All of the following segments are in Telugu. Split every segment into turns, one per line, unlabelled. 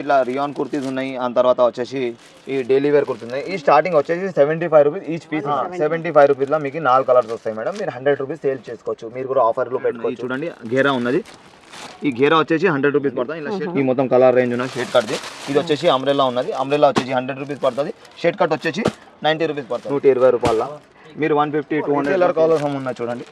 ఇట్లా రియాన్ కుర్తీస్ ఉన్నాయి. ఆ తర్వాత వచ్చేసి ఈ డైలీ వేర్ కుర్తీస్ ఉన్నాయి. ఈ స్టార్టింగ్ వచ్చేసి 75 రూపీస్ ఈచ్ పీస్. 75 రూపీస్లో మీకు 4 కలర్స్ వస్తాయి మేడం. మీరు 100 రూపీస్ సేల్ చేసుకోవచ్చు. మీరు కూడా ఆఫర్లో పెట్టుకోవచ్చు. చూడండి గేరా ఉన్నది. ఈ గేరా వచ్చేసి 100 రూపీస్ పడుతుంది. ఇలా షేడ్ ఈ మొత్తం కలర్ రేంజ్ ఉన్న షేడ్ కట్ది. ఇది వచ్చేసి అంబ్రెల్లా ఉన్నది. అంబ్రెల్లా వచ్చేసి 100 రూపీస్ పడుతుంది. షేడ్ కట్ వచ్చేసి 90 రూపీస్ పడుతుంది. 120 రూపాయల మీరు 150 200 కలర్ కాలర్స్ ఉన్నాయి చూడండి.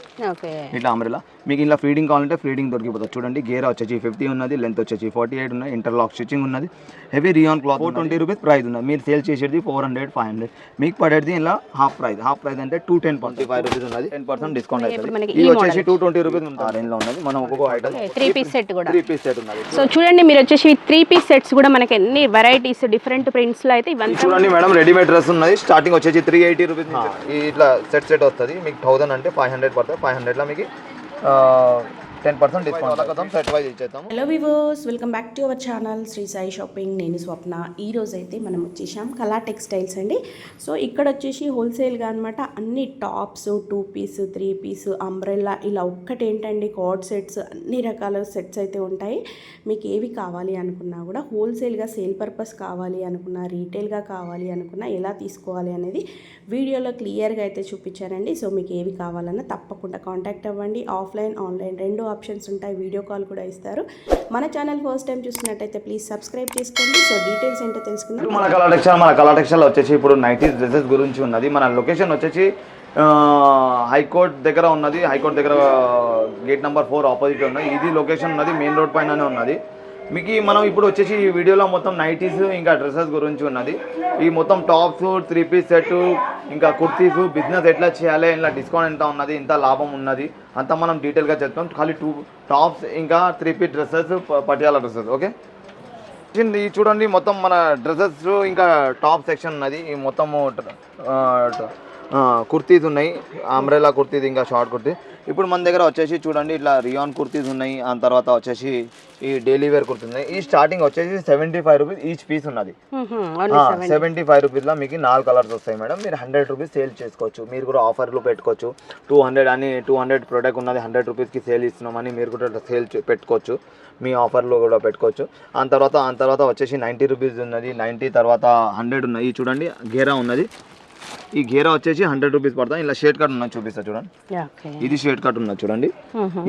ఇట్లా అంబ్రెల్లా మీకు ఇలా ఫీడింగ్ కావాలంటే ఫీడింగ్ దొరికిపోతుంది. చూడండి గేరా వచ్చేసి 50 ఉన్నది, లెంత్ వచ్చేసి 48 ఉన్నది, ఇంటర్లాక్ స్టిచ్చింగ్ ఉన్నది, heavy rayon cloth 420 rupees price ఉన్నది. మీరు సేల్ చేసేది 400 500, మీకు పడేది ఇలా హాఫ్ ప్రైస్ అంటే 210 25 రూపీస్ ఉన్నది. 10% డిస్కౌంట్ అవుతుంది. ఇది వచ్చేసి 220 రూపీస్ ఆ రేంజ్ లో ఉన్నది. మనం ఒక్కొక్క ఐటమ్
3 పీస్ సెట్ కూడా
3 పీస్ సెట్ ఉన్నది.
సో చూడండి మీరు వచ్చేసి 3 పీస్ సెట్స్ కూడా మనకి ఎన్ని వెరైటీస్ డిఫరెంట్ ప్రింట్స్ లో అయితే ఇవన్నీ
చూడండి మేడం. రెడీమేడ్ డ్రెస్ ఉన్నది. స్టార్టింగ్ వచ్చేసి 380 రూపీస్ ఇట్లా సెట్ వస్తుంది. మీకు 1000 అంటే 500 పడుతుంది. 500 లో మీకు 10% డిస్కౌంట్ సెట్ వైజ్ ఇచ్చేస్తాం.
Hello viewers, welcome back to our channel Shri Sai Shopping. నేను స్వప్న. ఈరోజు అయితే మనం వచ్చేసాం కళా టెక్స్టైల్స్ అండి. సో ఇక్కడ వచ్చేసి హోల్సేల్గా అనమాట అన్ని టాప్స్ 2 పీస్ 3 పీస్ అంబ్రెల్లా ఇలా ఒక్కటేంటండి కార్డ్ సెట్స్ అన్ని రకాల సెట్స్ అయితే ఉంటాయి. మీకు ఏవి కావాలి అనుకున్నా కూడా హోల్సేల్గా సేల్ పర్పస్ కావాలి అనుకున్నా, రీటైల్గా కావాలి అనుకున్నా ఎలా తీసుకోవాలి అనేది వీడియోలో క్లియర్గా అయితే చూపించానండి. సో మీకు ఏవి కావాలన్నా తప్పకుండా కాంటాక్ట్ అవ్వండి. ఆఫ్లైన్ ఆన్లైన్ 2 ఆప్షన్స్ ఉంటాయి. వీడియో కాల్ కూడా ఇస్తారు. మన ఛానల్ ఫస్ట్ టైం చూసినట్టయితే ప్లీజ్ సబ్స్క్రైబ్ చేసుకోండి. సో డీటెయిల్స్ ఏంటో తెలుసుకుందాం.
మన కళా టెక్స్టైల్ వచ్చేసి ఇప్పుడు నైటీస్ డ్రెస్సెస్ గురించి ఉన్నది. మన లొకేషన్ వచ్చేసి హైకోర్ట్ దగ్గర ఉన్నది. హైకోర్ట్ దగ్గర గేట్ నెంబర్ 4 ఆపోజిట్ ఉన్నది. ఇది లొకేషన్ ఉన్నది. మెయిన్ రోడ్ పైననే ఉన్నది. మీకు మనం ఇప్పుడు వచ్చేసి ఈ వీడియోలో మొత్తం నైటీస్ ఇంకా డ్రెస్సెస్ గురించి ఉన్నది. ఈ మొత్తం టాప్స్ 3 పీస్ సెట్ ఇంకా కుర్తీస్ బిజినెస్ ఎట్లా చేయాలి, ఇలా డిస్కౌంట్ ఎంత ఉన్నది, ఎంత లాభం ఉన్నది అంతా మనం డీటెయిల్గా చెప్తాం. ఖాళీ 2 టాప్స్ ఇంకా 3 piece dresses, Patiala dresses. Okay ఈ చూడండి మొత్తం మన డ్రెస్సెస్ ఇంకా టాప్ సెక్షన్ ఉన్నది. ఈ మొత్తము కుర్తీస్ ఉన్నాయి. అంబ్రెల్లా కుర్తీస్ ఇంకా షార్ట్ కుర్తీ. ఇప్పుడు మన దగ్గర వచ్చేసి చూడండి ఇట్లా రియాన్ కుర్తీస్ ఉన్నాయి. ఆ తర్వాత వచ్చేసి ఈ డైలీ వేర్ కుర్తీస్ ఉన్నాయి. ఈ స్టార్టింగ్ వచ్చేసి 75 రూపీస్ ఈచ్ పీస్ ఉన్నది. 75 రూపీస్లో మీకు 4 కలర్స్ వస్తాయి మేడం. మీరు 100 రూపీస్ సేల్ చేసుకోవచ్చు. మీరు కూడా ఆఫర్లు పెట్టుకోవచ్చు. 200 ప్రోడక్ట్ ఉన్నది 100 రూపీస్కి సేల్ ఇస్తున్నామని మీరు కూడా సేల్ పెట్టుకోవచ్చు. మీ ఆఫర్లో కూడా పెట్టుకోవచ్చు. ఆ తర్వాత వచ్చేసి 90 రూపీస్ ఉన్నది. 90 తర్వాత 100 ఉన్నాయి. చూడండి గేరా ఉన్నది. ఈ గేరా వచ్చేసి 100 రూపీస్ పడుతుంది. ఇలా షేడ్ కట్ ఉన్నది చూపిస్తా చూడండి. ఇది షేడ్ కట్ ఉన్నది చూడండి.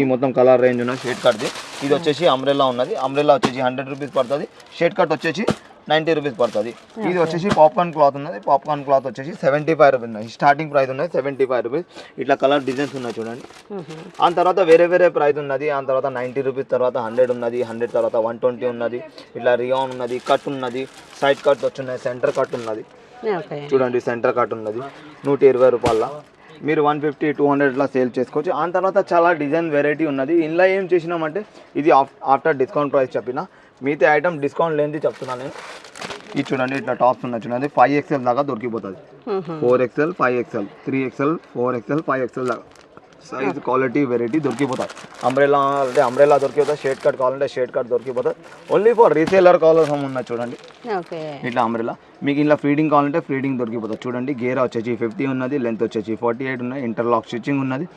ఈ మొత్తం కలర్ రేంజ్ ఉన్న షేడ్ కట్ది. ఇది వచ్చేసి అంబ్రెల్లా ఉన్నది. అంబ్రెల్లా వచ్చేసి 100 రూపీస్ పడుతుంది. షేడ్ కట్ వచ్చేసి 90 రూపీస్ పడుతుంది. ఇది వచ్చేసి పాప్కార్న్ క్లాత్ ఉన్నది. పాప్కార్న్ క్లాత్ వచ్చేసి 75 రూపీస్ ఉన్నది. స్టార్టింగ్ ప్రైస్ ఉన్నది 75 రూపీస్. ఇట్లా కలర్ డిజైన్స్ ఉన్నాయి చూడండి. ఆ తర్వాత వేరే ప్రైస్ ఉన్నది. ఆ తర్వాత 90 రూపీస్ తర్వాత 100 ఉన్నది. 100 తర్వాత 120 ఉన్నది. ఇట్లా రియాన్ ఉన్నది. కట్ ఉన్నది. సైడ్ కట్ వచ్చున్నాయి. సెంటర్ కట్ ఉన్నది చూడండి. సెంటర్ కట్ ఉన్నది 120 రూపాయల. మీరు 150 200 సేల్ చేసుకోవచ్చు. ఆ తర్వాత చాలా డిజైన్ వెరైటీ ఉన్నది. ఇందులో ఏం చేసినామంటే ఇది ఆఫ్టర్ డిస్కౌంట్ ప్రైస్ చెప్పిన మిగతా ఐటమ్ డిస్కౌంట్ లేనిది చెప్తున్నాను నేను. ఇది చూడండి ఇట్లా టాప్స్ ఉన్నాయి చూడండి. 5XL దాకా దొరికిపోతుంది. 4XL 5XL 3XL 4XL 5XL దాకా సైజ్ క్వాలిటీ వెరైటీ దొరికిపోతాయి. అంబ్రెల్లా దొరికిపోతుంది. షేడ్ కట్ కావాలంటే షేడ్ కట్ దొరికిపోతుంది. ఓన్లీ ఫర్ రీసేలర్ కాలర్స్ ఉన్నాయి చూడండి. ఇట్లా అంబ్రెల్లా మీకు ఇలా ఫీడింగ్ కావాలంటే ఫీడింగ్ దొరికిపోతుంది. చూడండి గేరా వచ్చేసి 50 ఉన్నది, లెంత్ వచ్చేసి 48 ఉన్నది, ఇంటర్లాక్ స్టిచ్చింగ్ ఉన్నది,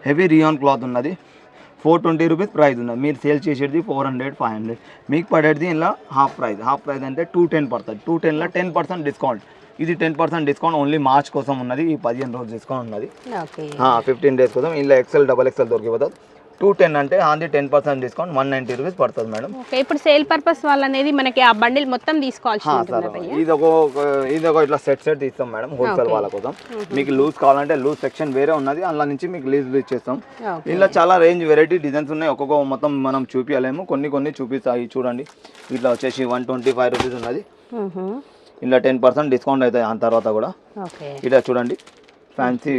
హెవీ రియాన్ క్లాత్ ఉన్నది. 420 రూపీస్ ప్రైస్ ఉన్నది. మీరు సేల్ చేసేది 400 500, మీకు పడేది ఇలా హాఫ్ ప్రైస్ అంటే 210 పడుతుంది. 210లో 10% డిస్కౌంట్. ఇది 10% డిస్కౌంట్ ఓన్లీ మార్చ్ కోసం ఉన్నది. ఈ 15 రోజులు డిస్కౌంట్ ఉన్నది. 15 డేస్ కోసం. ఇలా XL XXL దొరికిపోతుంది. 210 అంటే అది 10% డిస్కౌంట్ 190 రూపీస్ పడుతుంది మేడం.
ఇప్పుడు సేల్ పర్పస్ వాళ్ళనేది మనకి ఆ బండిల్ మొత్తం తీసుకోవాల్సి ఉంటుంది.
ఇది ఒక ఇట్లా సెట్ ఇస్తాం మేడం హోల్సేల్ వాళ్ళ కోసం. మీకు లూజ్ కావాలంటే లూజ్ సెక్షన్ వేరే ఉన్నది. అందులో నుంచి మీకు లూజ్ ఇచ్చేస్తాం. ఇలా చాలా రేంజ్ వెరైటీ డిజైన్స్ ఉన్నాయి. ఒక్కొక్క మొత్తం మనం చూపించలేము. కొన్ని చూపిస్తాయి చూడండి. ఇట్లా వచ్చేసి 125 రూపీస్ ఉన్నది. ఇలా 10% డిస్కౌంట్ అవుతాయి. ఆ తర్వాత కూడా ఇట్లా చూడండి ఫ్యాన్సీ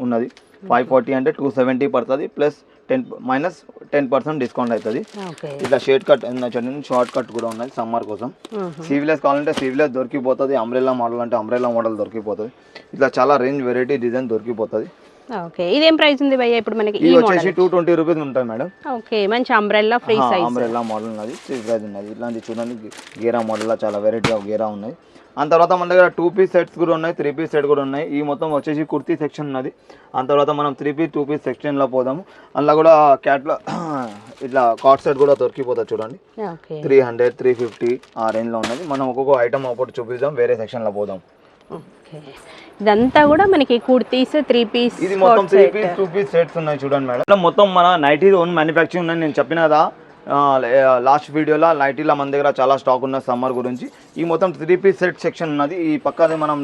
ఉన్నది. 540 అంటే 270 పడుతుంది. ప్లస్ 10% డిస్కౌంట్ అవుతుంది. ఇట్లా షేడ్ కట్ చూడండి. షార్ట్ కట్ కూడా ఉన్నది సమ్మర్ కోసం. సీవ్లెస్ కావాలంటే సీవ్లెస్ దొరికిపోతుంది. అంబ్రెల్లా మోడల్ అంటే అంబ్రెల్లా మోడల్ దొరికిపోతుంది. ఇట్లా చాలా రేంజ్ వెరైటీ డిజైన్ దొరికిపోతుంది.
ఓకే, ఇదేం ప్రైస్ ఉంది భయ్య ఇప్పుడు మనకి?
ఇది వచ్చేసి 220 రూపీస్ ఉంటుంది మేడం.
ఓకే, మంచి umbrella free size,
umbrella model ఉన్నది, ఫ్రీ ప్రైస్ ఉన్నది. ఇట్లాంటి చూడండి గేరా మోడల్ చాలా వెరైటీ ఆఫ్ గేరా ఉన్నాయి. అంత తర్వాత మన దగ్గర 2 పీస్ సెట్స్ కూడా ఉన్నాయి, 3 పీస్ సెట్ కూడా ఉన్నాయి. ఈ మొత్తం వచ్చేసి కుర్తీ సెక్షన్ ఉన్నది. అంత తర్వాత మనం 3 పీస్ 2 పీస్ సెక్షన్లో పోదాము. అందులో కూడా క్యాట్లో ఇట్లా కార్డ్ సెట్ కూడా దొరికిపోతుంది చూడండి. 300, 350 ఆ రేంజ్లో ఉన్నది. మనం ఒక్కొక్క ఐటమ్ ఒకటి చూపిద్దాం, వేరే సెక్షన్లో పోదాం.
ఓకే, ఇదంతా కూడా మనకి కుర్తీస్ 3 పీస్,
ఇది మొత్తం 3 పీస్ 2 పీస్ సెట్స్ ఉన్నాయి చూడండి మేడం. మొత్తం మన నైటీ ఓన్ మ్యానుఫ్యాక్చరింగ్ ఉన్నాయి. నేను చెప్పిన కదా లాస్ట్ వీడియోలో నైటీలో మన దగ్గర చాలా స్టాక్ ఉన్న సమ్మర్ గురించి. ఈ మొత్తం 3 పీస్ సెట్ సెక్షన్ ఉన్నది. ఈ పక్కనే మనం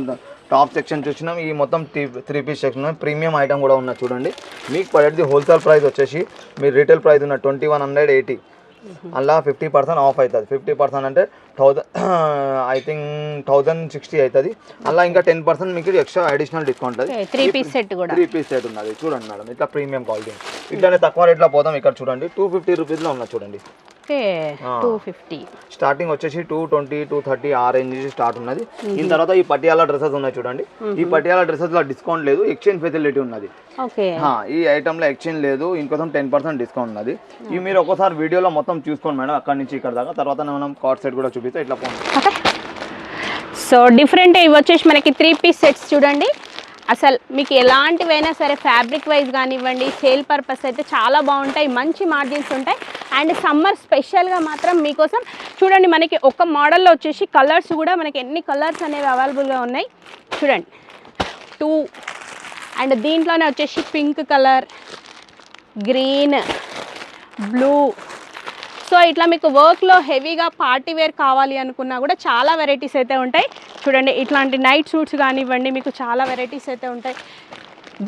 టాప్ సెక్షన్ చూసినాం. ఈ మొత్తం 3 పీస్ సెక్షన్ ఉన్నాయి. ప్రీమియం ఐటమ్ కూడా ఉన్నది చూడండి. మీకు పడేది హోల్సేల్ ప్రైస్ వచ్చేసి మీరు రీటైల్ ప్రైస్ ఉన్న 2180. అలా 50% ఆఫ్ అవుతుంది. 50% అంటే 1000, ఐ థింక్ 1060 అవుతుంది. అలా ఇంకా 10% మీకు ఎక్స్ట్రా అడిషనల్ డిస్కౌంట్ అది.
3 పీస్ సెట్ కూడా
3 పీస్ సెట్ ఉన్నది చూడండి మేడం. ఇట్లా ప్రీమియం క్వాలిటీ. ఇట్లానే తక్కువ రేట్లో పోదాం. ఇక్కడ చూడండి 250 రూపీస్లో ఉన్నది చూడండి.
250
స్టార్టింగ్ వచ్చేసి 220, 230 ఆ రేంజ్ నుంచి స్టార్ట్ ఉన్నది. దీని తర్వాత ఈ పటియాలా డ్రెస్సెస్ ఉన్నాయి చూడండి. ఈ పటియాలా డ్రెస్సెస్ లో డిస్కౌంట్ లేదు, ఎక్స్చేంజ్ ఫెసిలిటీ ఉన్నది. ఈ ఐటమ్ లో ఎక్స్చేంజ్ లేదు, ఇంకోసం 10% డిస్కౌంట్ ఉన్నది. ఇవి మీరు ఒకసారి వీడియోలో మొత్తం చూసుకోండి మేడం, అక్కడ నుంచి ఇక్కడ దాకా. తర్వాత మనం కార్డ్ సెట్ కూడా చూపిస్తే ఇట్లా పోండి.
సో డిఫరెంట్ ఇవి వచ్చేసి మనకి 3 పీస్ సెట్స్ చూడండి. అసలు మీకు ఎలాంటివైనా సరే ఫ్యాబ్రిక్ వైజ్ కానివ్వండి, సేల్ పర్పస్ అయితే చాలా బాగుంటాయి, మంచి మార్జిన్స్ ఉంటాయి. అండ్ సమ్మర్ స్పెషల్గా మాత్రం మీకోసం చూడండి, మనకి ఒక మోడల్లో వచ్చేసి కలర్స్ కూడా మనకి ఎన్ని కలర్స్ అనేవి అవైలబుల్గా ఉన్నాయి చూడండి. 2 అండ్ దీంట్లోనే వచ్చేసి pink colour, green, blue. So ఇట్లా మీకు వర్క్లో హెవీగా పార్టీ వేర్ కావాలి అనుకున్నా కూడా చాలా వెరైటీస్ అయితే ఉంటాయి చూడండి. ఇట్లాంటి నైట్ సూట్స్ కానివ్వండి, మీకు చాలా వెరైటీస్ అయితే ఉంటాయి.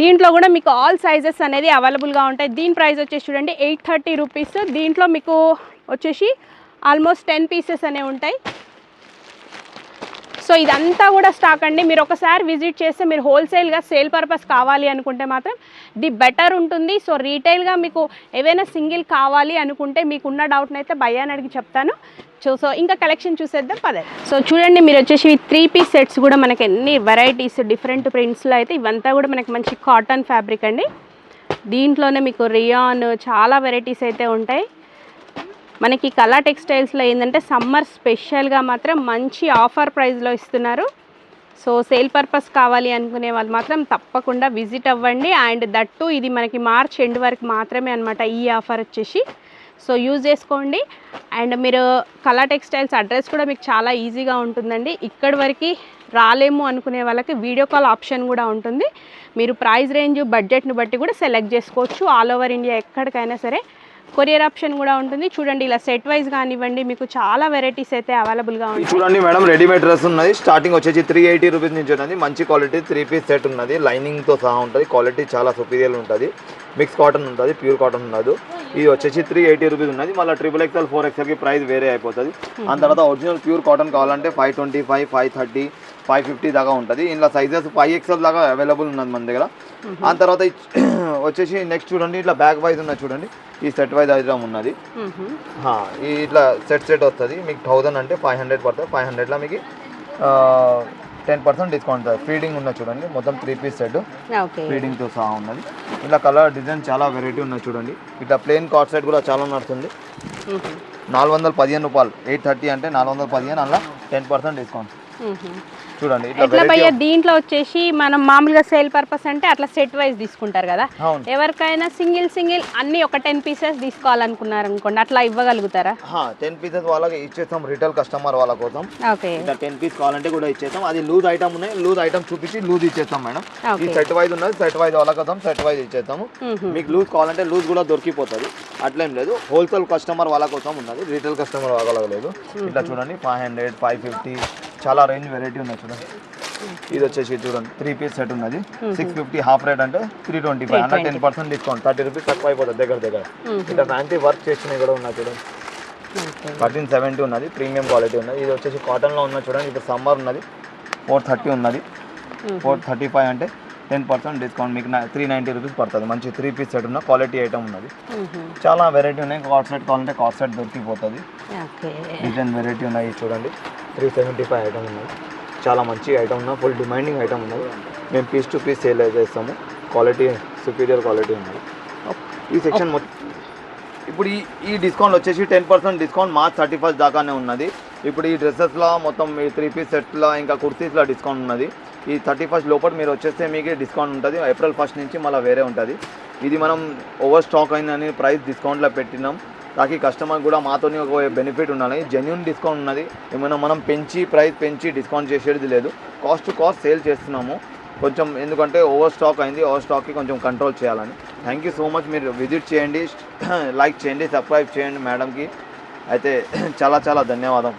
దీంట్లో కూడా మీకు ఆల్ సైజెస్ అనేది అవైలబుల్గా ఉంటాయి. దీని ప్రైస్ వచ్చేసి చూడండి 830 రూపీస్. దీంట్లో మీకు వచ్చేసి ఆల్మోస్ట్ 10 పీసెస్ అనేవి ఉంటాయి. సో ఇదంతా కూడా స్టాక్ అండి. మీరు ఒకసారి విజిట్ చేస్తే మీరు హోల్సేల్గా సేల్ పర్పస్ కావాలి అనుకుంటే మాత్రం ది బెటర్ ఉంటుంది. సో రీటైల్గా మీకు ఏవైనా సింగిల్ కావాలి అనుకుంటే మీకున్న డౌట్ని అయితే భయ్యాని అడిగి చెప్తాను. సో ఇంకా కలెక్షన్ చూసేద్దాం పదే. సో చూడండి, మీరు వచ్చేసి 3 పీస్ సెట్స్ కూడా మనకి ఎన్ని వెరైటీస్ డిఫరెంట్ ప్రింట్స్లో అయితే ఇవంతా కూడా మనకి మంచి కాటన్ ఫ్యాబ్రిక్ అండి. దీంట్లోనే మీకు రియాన్ చాలా వెరైటీస్ అయితే ఉంటాయి. మనకి కళా టెక్స్టైల్స్లో ఏంటంటే సమ్మర్ స్పెషల్గా మాత్రం మంచి ఆఫర్ ప్రైస్లో ఇస్తున్నారు. సో సేల్ పర్పస్ కావాలి అనుకునే వాళ్ళు మాత్రం తప్పకుండా విజిట్ అవ్వండి. అండ్ దట్టు ఇది మనకి మార్చ్ ఎండ్ వరకు మాత్రమే అనమాట ఈ ఆఫర్ వచ్చేసి. సో యూజ్ చేసుకోండి. అండ్ మీరు కళా టెక్స్టైల్స్ అడ్రస్ కూడా మీకు చాలా ఈజీగా ఉంటుందండి. ఇక్కడి వరకు రాలేము అనుకునే వాళ్ళకి వీడియో కాల్ ఆప్షన్ కూడా ఉంటుంది. మీరు ప్రైస్ రేంజ్ బడ్జెట్ని బట్టి కూడా సెలెక్ట్ చేసుకోవచ్చు. ఆల్ ఓవర్ ఇండియా ఎక్కడికైనా సరే కొరియర్ ఆప్షన్ కూడా ఉంటుంది. చూడండి ఇలా సెట్ వైజ్ కానివ్వండి, మీకు చాలా వెరైటీస్ అయితే అవైలబుల్గా ఉంటాయి.
చూడండి మేడం, రెడీమేడ్ డ్రెస్ ఉన్నది. స్టార్టింగ్ వచ్చేసి 380 రూపీస్ నుంచి ఉన్నది. మంచి క్వాలిటీ 3 పీస్ సెట్ ఉన్నది. లైనింగ్తో సహా ఉంటుంది. క్వాలిటీ చాలా సుపీరియర్ ఉంటుంది. మిక్స్ కాటన్ ఉంటుంది, ప్యూర్ కాటన్ ఉండదు. ఇది వచ్చేసి 380 రూపీస్ ఉన్నది. మళ్ళీ XXL 4XLకి ప్రైస్ వేరే అయిపోతుంది. ఆ తర్వాత ఒరిజినల్ ప్యూర్ కాటన్ కావాలంటే 525, 530, 550 దాకా ఉంటుంది. ఇందులో సైజెస్ 5XL దాకా అవైలబుల్ ఉన్నది మన దగ్గర. ఆ తర్వాత వచ్చేసి నెక్స్ట్ చూడండి, ఇట్లా బ్యాక్ వైజ్ ఉన్నది చూడండి. ఈ సెట్ వైజ్ ఐటమ్ ఉన్నది. ఈ ఇట్లా సెట్ వస్తుంది. మీకు 1000 అంటే 500 పడుతుంది. 500లో మీకు 10% డిస్కౌంట్. ఫీడింగ్ ఉన్నది చూడండి. మొత్తం 3 పీస్ సెట్ ఫీడింగ్తో సహా ఉన్నది. ఇట్లా కలర్ డిజైన్ చాలా వెరైటీ ఉన్నది చూడండి. ఇట్లా ప్లెయిన్ కార్డ్ సెట్ కూడా చాలా నడుస్తుంది. 415 రూపాయలు. 830 అంటే 415. అలా 10% డిస్కౌంట్ చూడండి.
ఇట్లా భయ్య దీంట్లో వచ్చేసి మనం మామూలుగా సేల్ పర్పస్ అంటే అట్లా సెట్ వైజ్ తీసుకుంటారు కదా. ఎవరికైనా సింగిల్ అన్ని ఒక 10 పీసెస్ తీసుకోవాలనుకున్నారు అనుకోండి, అట్లా ఇవ్వగలుగుతారా?
10 పీసెస్ వాళ్ళకి ఇచ్చేస్తాం. రిటైల్ కస్టమర్ వాళ్ళ కోసం ఇట్లా 10 పీస్ కావాలంటే కూడా ఇచ్చేస్తాం. అది లూజ్ ఐటమ్ ఉన్నాయి. లూజ్ ఐటమ్ చూపించి లూజ్ ఇచ్చేస్తాం మేడం. ఈ సెట్ వైజ్ ఉన్నది. సెట్ వైజ్ వాళ్ళ కోసం సెట్ వైజ్ ఇచ్చేస్తాము. మీకు లూజ్ కావాలంటే లూజ్ కూడా దొరికిపోతుంది. అట్లేం లేదు. హోల్సేల్ కస్టమర్ వాళ్ళ కోసం ఉన్నది, రిటైల్ కస్టమర్ వాళ్ళ లేదు. ఇట్లా చూడండి 500, 550 చాలా రేంజ్ వెరైటీ ఉన్నాయి చూడండి. ఇది వచ్చేసి చూడండి 3 పీస్ సెట్ ఉన్నది. 650 హాఫ్ రేట్ అంటే 325. అలా 10% డిస్కౌంట్. 30 రూపీస్ తక్కువ అయిపోతుంది దగ్గర. ఇట్లా ఫ్యాన్సీ వర్క్ చేసినవి కూడా ఉన్నాయి చూడండి. 1370 ఉన్నది. ప్రీమియం క్వాలిటీ ఉన్నది. ఇది వచ్చేసి కాటన్లో ఉన్నది చూడండి. ఇప్పుడు సమ్మర్ ఉన్నది. 430 ఉన్నది. 435 అంటే 10% డిస్కౌంట్. మీకు 390 రూపీస్ పడుతుంది. మంచి 3 పీస్ సెట్ ఉన్న క్వాలిటీ ఐటమ్ ఉన్నది. చాలా వెరైటీ ఉన్నాయి. కార్డ్ సెట్ కావాలంటే కార్డ్ సెట్ దొరికిపోతుంది. డిజైన్ వెరైటీ ఉన్నాయి చూడండి. 375 ఐటమ్ ఉన్నది. చాలా మంచి ఐటమ్ ఉన్నది. ఫుల్ డిమాండింగ్ ఐటమ్ ఉన్నది. మేము పీస్ టు పీస్ సేల్ చేస్తాము. క్వాలిటీ సుపీరియర్ క్వాలిటీ ఉన్నది. ఈ సెక్షన్ ఇప్పుడు ఈ డిస్కౌంట్ వచ్చేసి 10% డిస్కౌంట్ మార్చ్ 31 దాకానే ఉన్నది. ఇప్పుడు ఈ డ్రెస్సెస్లో మొత్తం ఈ 3 పీస్ సెట్స్లో ఇంకా కుర్తీస్లో డిస్కౌంట్ ఉన్నది. ఈ 31 లోపల మీరు వచ్చేస్తే మీకు డిస్కౌంట్ ఉంటుంది. ఏప్రిల్ 1 నుంచి మళ్ళీ వేరే ఉంటుంది. ఇది మనం ఓవర్ స్టాక్ అయిందని ప్రైస్ డిస్కౌంట్లో పెట్టినాం. తాకి కస్టమర్ కూడా మాతోని ఒక బెనిఫిట్ ఉండాలి. జెన్యున్ డిస్కౌంట్ ఉన్నది. ఏమైనా మనం ప్రైస్ పెంచి డిస్కౌంట్ చేసేది లేదు. కాస్ట్ టు కాస్ట్ సేల్ చేస్తున్నాము కొంచెం, ఎందుకంటే ఓవర్ స్టాక్ అయింది. ఓవర్ స్టాక్కి కొంచెం కంట్రోల్ చేయాలని. Thank you so much. మీరు విజిట్ చేయండి, లైక్ చేయండి, సబ్స్క్రైబ్ చేయండి మేడంకి. అయితే చాలా చాలా ధన్యవాదం.